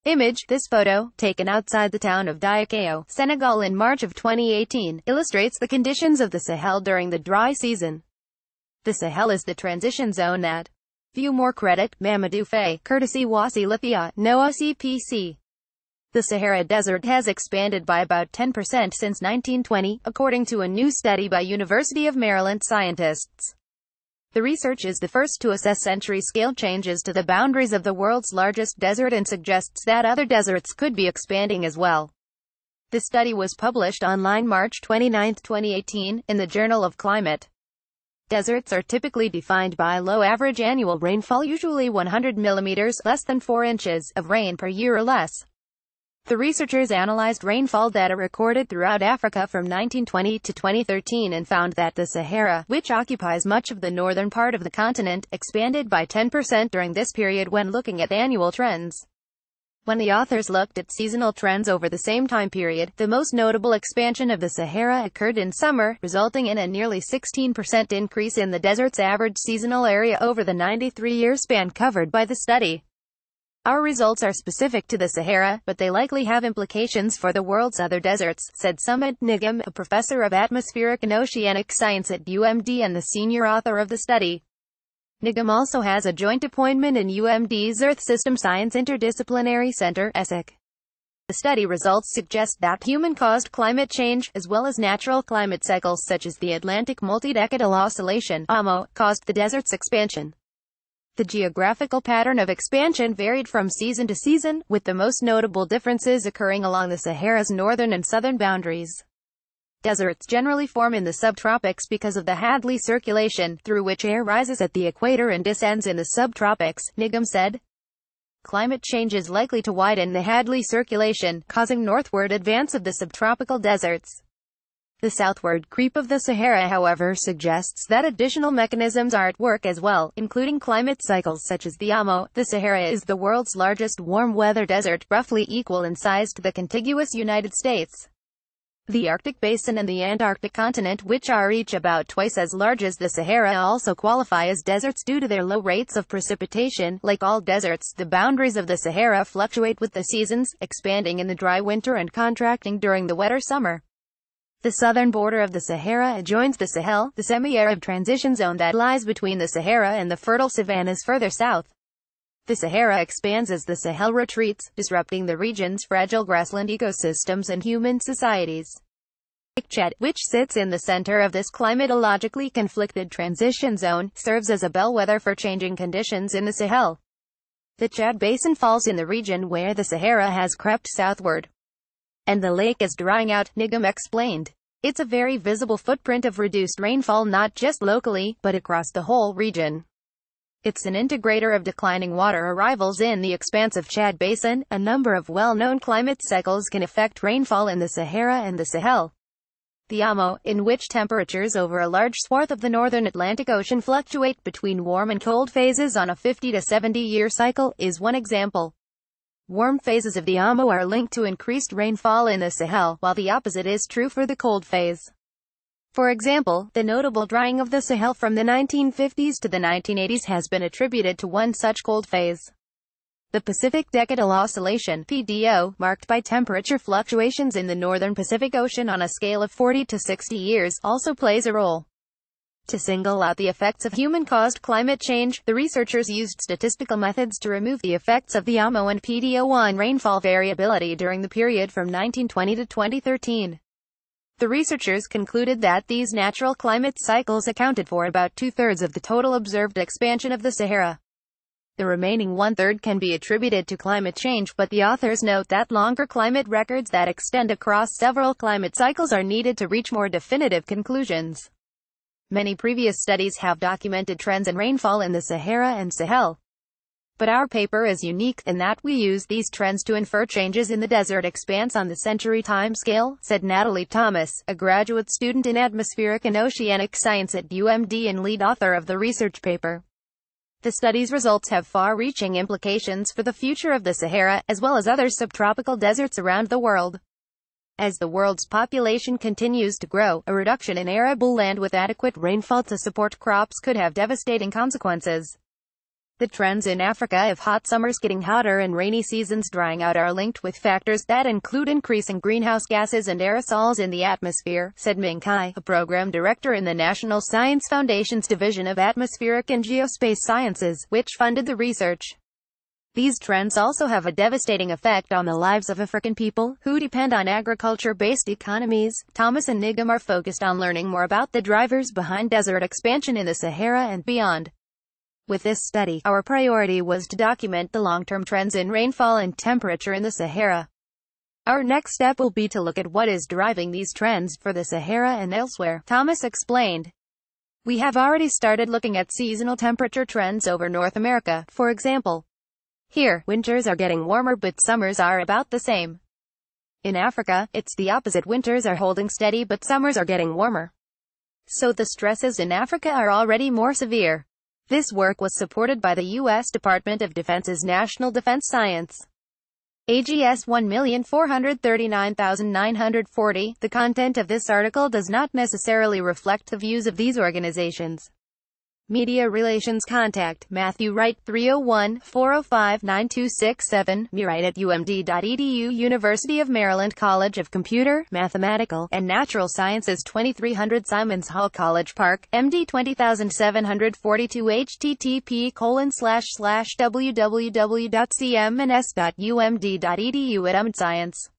Image. This photo, taken outside the town of Diakao, Senegal in March of 2018, illustrates the conditions of the Sahel during the dry season. The Sahel is the transition zone that. View more credit, Mamadou Faye, courtesy Wasi Lithia, NOAA CPC. The Sahara Desert has expanded by about 10% since 1920, according to a new study by University of Maryland scientists. The research is the first to assess century-scale changes to the boundaries of the world's largest desert and suggests that other deserts could be expanding as well. The study was published online March 29, 2018, in the Journal of Climate. Deserts are typically defined by low average annual rainfall, usually 100 millimeters, less than 4 inches, of rain per year or less. The researchers analyzed rainfall data recorded throughout Africa from 1920 to 2013 and found that the Sahara, which occupies much of the northern part of the continent, expanded by 10% during this period when looking at annual trends. When the authors looked at seasonal trends over the same time period, the most notable expansion of the Sahara occurred in summer, resulting in a nearly 16% increase in the desert's average seasonal area over the 93-year span covered by the study. Our results are specific to the Sahara, but they likely have implications for the world's other deserts, said Sumit Nigam, a professor of atmospheric and oceanic science at UMD and the senior author of the study. Nigam also has a joint appointment in UMD's Earth System Science Interdisciplinary Center, ESSEC. The study results suggest that human-caused climate change, as well as natural climate cycles such as the Atlantic Multi-Decadal Oscillation, AMO, caused the desert's expansion. The geographical pattern of expansion varied from season to season, with the most notable differences occurring along the Sahara's northern and southern boundaries. Deserts generally form in the subtropics because of the Hadley circulation, through which air rises at the equator and descends in the subtropics, Nigam said. Climate change is likely to widen the Hadley circulation, causing northward advance of the subtropical deserts. The southward creep of the Sahara, however, suggests that additional mechanisms are at work as well, including climate cycles such as the AMO. The Sahara is the world's largest warm-weather desert, roughly equal in size to the contiguous United States. The Arctic Basin and the Antarctic continent, which are each about twice as large as the Sahara, also qualify as deserts due to their low rates of precipitation. Like all deserts, the boundaries of the Sahara fluctuate with the seasons, expanding in the dry winter and contracting during the wetter summer. The southern border of the Sahara adjoins the Sahel, the semi-arid transition zone that lies between the Sahara and the fertile savannas further south. The Sahara expands as the Sahel retreats, disrupting the region's fragile grassland ecosystems and human societies. Lake Chad, which sits in the center of this climatologically conflicted transition zone, serves as a bellwether for changing conditions in the Sahel. The Chad Basin falls in the region where the Sahara has crept southward. And the lake is drying out, Nigam explained. It's a very visible footprint of reduced rainfall not just locally, but across the whole region. It's an integrator of declining water arrivals in the expansive Chad Basin. A number of well-known climate cycles can affect rainfall in the Sahara and the Sahel. The AMO, in which temperatures over a large swath of the northern Atlantic Ocean fluctuate between warm and cold phases on a 50 to 70-year cycle, is one example. Warm phases of the AMO are linked to increased rainfall in the Sahel, while the opposite is true for the cold phase. For example, the notable drying of the Sahel from the 1950s to the 1980s has been attributed to one such cold phase. The Pacific Decadal Oscillation (PDO), marked by temperature fluctuations in the northern Pacific Ocean on a scale of 40 to 60 years, also plays a role. To single out the effects of human-caused climate change, the researchers used statistical methods to remove the effects of the AMO and PDO on rainfall variability during the period from 1920 to 2013. The researchers concluded that these natural climate cycles accounted for about two-thirds of the total observed expansion of the Sahara. The remaining one-third can be attributed to climate change, but the authors note that longer climate records that extend across several climate cycles are needed to reach more definitive conclusions. Many previous studies have documented trends in rainfall in the Sahara and Sahel. But our paper is unique, in that we use these trends to infer changes in the desert expanse on the century timescale, said Natalie Thomas, a graduate student in atmospheric and oceanic science at UMD and lead author of the research paper. The study's results have far-reaching implications for the future of the Sahara, as well as other subtropical deserts around the world. As the world's population continues to grow, a reduction in arable land with adequate rainfall to support crops could have devastating consequences. The trends in Africa of hot summers getting hotter and rainy seasons drying out are linked with factors that include increasing greenhouse gases and aerosols in the atmosphere, said Ming Kai, a program director in the National Science Foundation's Division of Atmospheric and Geospace Sciences, which funded the research. These trends also have a devastating effect on the lives of African people, who depend on agriculture-based economies. Thomas and Nigam are focused on learning more about the drivers behind desert expansion in the Sahara and beyond. With this study, our priority was to document the long-term trends in rainfall and temperature in the Sahara. Our next step will be to look at what is driving these trends for the Sahara and elsewhere, Thomas explained. We have already started looking at seasonal temperature trends over North America, for example. Here, winters are getting warmer but summers are about the same. In Africa, it's the opposite. Winters are holding steady but summers are getting warmer. So the stresses in Africa are already more severe. This work was supported by the U.S. Department of Defense's National Defense Science AGS 1,439,940. The content of this article does not necessarily reflect the views of these organizations. Media Relations Contact, Matthew Wright 301-405-9267, mewright@umd.edu University of Maryland College of Computer, Mathematical, and Natural Sciences 2300 Simons Hall College Park, MD 20742 http://www.cmns.umd.edu @umdscience